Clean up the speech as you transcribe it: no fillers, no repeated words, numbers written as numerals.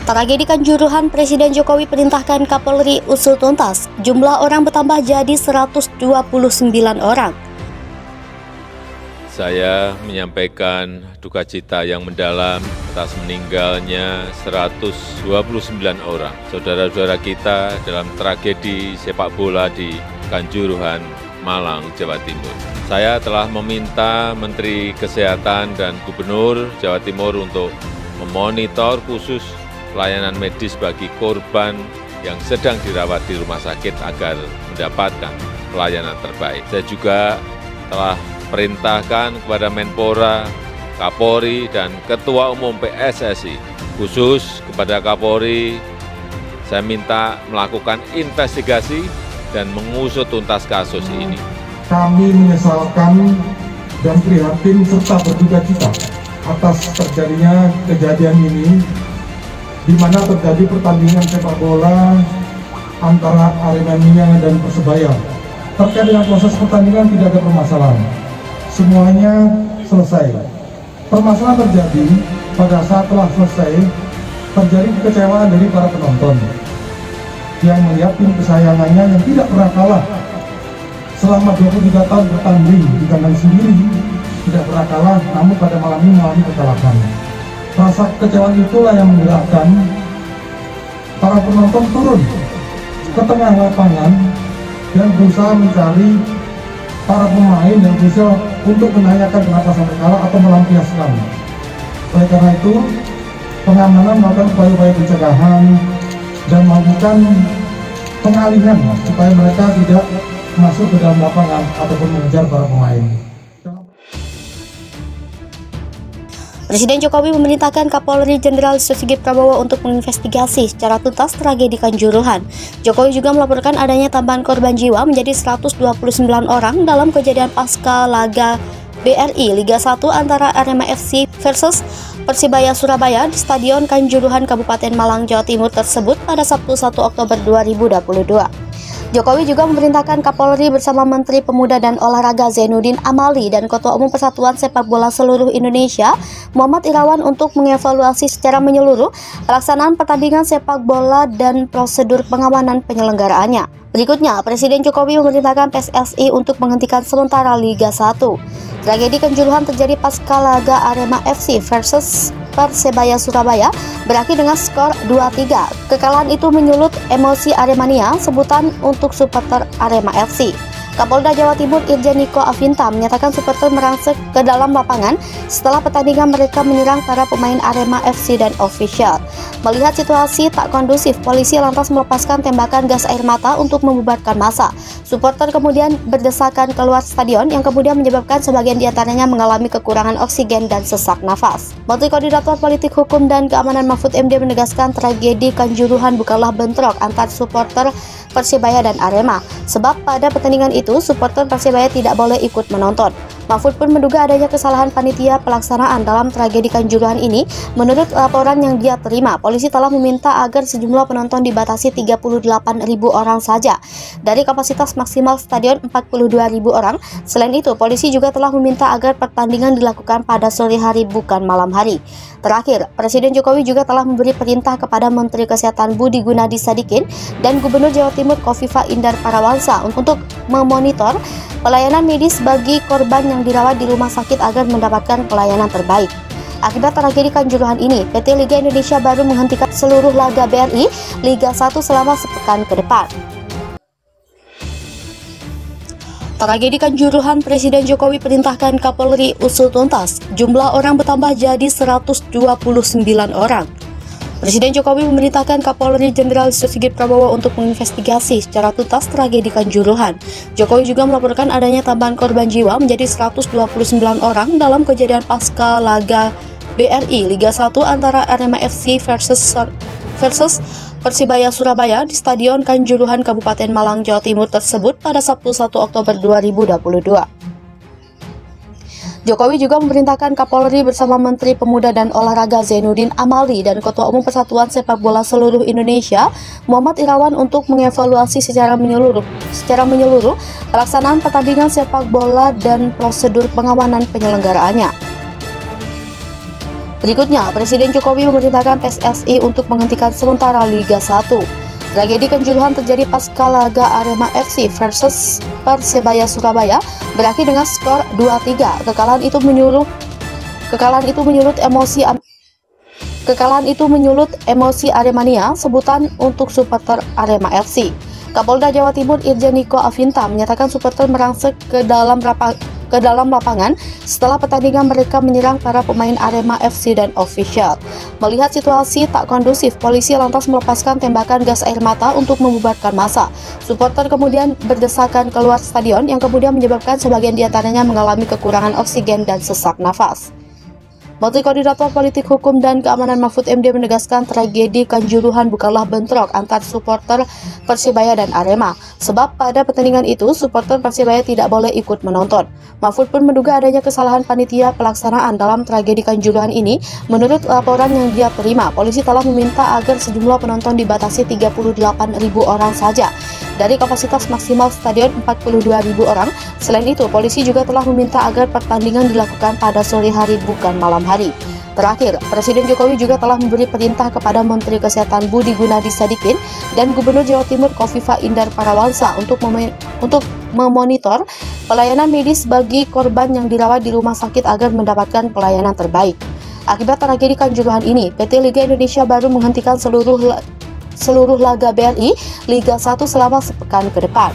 Tragedi Kanjuruhan, Presiden Jokowi perintahkan Kapolri usut tuntas. Jumlah orang bertambah jadi 129 orang. Saya menyampaikan duka cita yang mendalam atas meninggalnya 129 orang saudara-saudara kita dalam tragedi sepak bola di Kanjuruhan, Malang, Jawa Timur. Saya telah meminta Menteri Kesehatan dan Gubernur Jawa Timur untuk memonitor khusus pelayanan medis bagi korban yang sedang dirawat di rumah sakit agar mendapatkan pelayanan terbaik. Saya juga telah perintahkan kepada Menpora, Kapolri, dan Ketua Umum PSSI, khusus kepada Kapolri, saya minta melakukan investigasi dan mengusut tuntas kasus ini. Kami menyesalkan dan prihatin serta berduka cita atas terjadinya kejadian ini, di mana terjadi pertandingan sepak bola antara Aremania dan Persebaya. Terkait dengan proses pertandingan tidak ada permasalahan, semuanya selesai. Permasalahan terjadi pada saat telah selesai, terjadi kekecewaan dari para penonton yang melihat tim kesayangannya yang tidak pernah kalah selama 23 tahun bertanding di kandang sendiri, tidak pernah kalah, namun pada malam ini mengalami kekalahan. Rasa kekecewaan itulah yang menggerakkan para penonton turun ke tengah lapangan dan berusaha mencari para pemain yang bisa untuk menanyakan kenapa sampai kalah atau melampiaskan. Oleh karena itu, pengamanan melakukan upaya-upaya pencegahan dan melakukan pengalihan supaya mereka tidak masuk ke dalam lapangan ataupun mengejar para pemain. Presiden Jokowi memerintahkan Kapolri Jenderal Sigit Prabowo untuk menginvestigasi secara tuntas tragedi Kanjuruhan. Jokowi juga melaporkan adanya tambahan korban jiwa menjadi 129 orang dalam kejadian pasca laga BRI Liga 1 antara Arema FC versus Persibaya Surabaya di Stadion Kanjuruhan Kabupaten Malang, Jawa Timur tersebut pada Sabtu 1 Oktober 2022. Jokowi juga memerintahkan Kapolri bersama Menteri Pemuda dan Olahraga Zainuddin Amali dan Ketua Umum Persatuan Sepak Bola Seluruh Indonesia Muhammad Irawan untuk mengevaluasi secara menyeluruh pelaksanaan pertandingan sepak bola dan prosedur pengamanan penyelenggaraannya. Berikutnya, Presiden Jokowi memerintahkan PSSI untuk menghentikan sementara Liga 1. Tragedi Kanjuruhan terjadi pasca laga Arema FC versus Persebaya Surabaya berakhir dengan skor 2-3. Kekalahan itu menyulut emosi Aremania, sebutan untuk supporter Arema FC. Kapolda Jawa Timur Irjen Niko Afinta menyatakan supporter merangsek ke dalam lapangan setelah pertandingan mereka menyerang para pemain Arema FC dan ofisial. Melihat situasi tak kondusif, polisi lantas melepaskan tembakan gas air mata untuk membubarkan massa. Supporter kemudian berdesakan keluar stadion yang kemudian menyebabkan sebagian diantaranya mengalami kekurangan oksigen dan sesak nafas. Menteri Koordinator Politik Hukum dan Keamanan Mahfud MD menegaskan tragedi Kanjuruhan bukanlah bentrok antar supporter Persibaya dan Arema, sebab pada pertandingan itu supporter Persibaya tidak boleh ikut menonton. Mahfud pun menduga adanya kesalahan panitia pelaksanaan dalam tragedi Kanjuruhan ini. Menurut laporan yang dia terima, polisi telah meminta agar sejumlah penonton dibatasi 38.000 orang saja dari kapasitas maksimal stadion 42.000 orang. Selain itu, polisi juga telah meminta agar pertandingan dilakukan pada sore hari bukan malam hari. Terakhir, Presiden Jokowi juga telah memberi perintah kepada Menteri Kesehatan Budi Gunadi Sadikin dan Gubernur Jawa Timur Khofifah Indar Parawansa untuk memonitor pelayanan medis bagi korban yang dirawat di rumah sakit agar mendapatkan pelayanan terbaik. Akibat tragedi Kanjuruhan ini, PT Liga Indonesia baru menghentikan seluruh laga BRI Liga 1 selama sepekan ke depan. Tragedi Kanjuruhan, Presiden Jokowi perintahkan Kapolri usut tuntas. Jumlah orang bertambah jadi 129 orang. Presiden Jokowi memerintahkan Kapolri Jenderal Sigit Prabowo untuk menginvestigasi secara tuntas tragedi Kanjuruhan. Jokowi juga melaporkan adanya tambahan korban jiwa menjadi 129 orang dalam kejadian pasca laga BRI Liga 1 antara Arema FC versus Persibaya Surabaya di Stadion Kanjuruhan Kabupaten Malang, Jawa Timur tersebut pada Sabtu 1 Oktober 2022. Jokowi juga memerintahkan Kapolri bersama Menteri Pemuda dan Olahraga Zainuddin Amali dan Ketua Umum Persatuan Sepak Bola Seluruh Indonesia Muhammad Irawan untuk mengevaluasi secara menyeluruh pelaksanaan pertandingan sepak bola dan prosedur pengamanan penyelenggaraannya. Berikutnya, Presiden Jokowi memerintahkan PSSI untuk menghentikan sementara Liga 1. Tragedi Kanjuruhan terjadi pasca laga Arema FC versus Persebaya Surabaya berakhir dengan skor 2-3. Kekalahan itu menyulut emosi Aremania, sebutan untuk supporter Arema FC. Kapolda Jawa Timur Irjen Niko Afinta menyatakan supporter merangsek ke dalam lapangan setelah pertandingan mereka menyerang para pemain Arema FC dan official. Melihat situasi tak kondusif, polisi lantas melepaskan tembakan gas air mata untuk membubarkan massa. Supporter kemudian berdesakan keluar stadion yang kemudian menyebabkan sebagian diantaranya mengalami kekurangan oksigen dan sesak nafas. Menteri Koordinator Politik Hukum dan Keamanan Mahfud MD menegaskan tragedi Kanjuruhan bukanlah bentrok antar supporter Persibaya dan Arema, sebab pada pertandingan itu supporter Persibaya tidak boleh ikut menonton. Mahfud pun menduga adanya kesalahan panitia pelaksanaan dalam tragedi Kanjuruhan ini. Menurut laporan yang dia terima, polisi telah meminta agar sejumlah penonton dibatasi 38.000 orang saja dari kapasitas maksimal stadion 42.000 orang. Selain itu, polisi juga telah meminta agar pertandingan dilakukan pada sore hari bukan malam hari. Terakhir, Presiden Jokowi juga telah memberi perintah kepada Menteri Kesehatan Budi Gunadi Sadikin dan Gubernur Jawa Timur Kofifa Indar Parawansa untuk memonitor pelayanan medis bagi korban yang dirawat di rumah sakit agar mendapatkan pelayanan terbaik. Akibat tragedi Kanjuruhan ini, PT Liga Indonesia baru menghentikan seluruh laga BRI Liga 1 selama sepekan ke depan.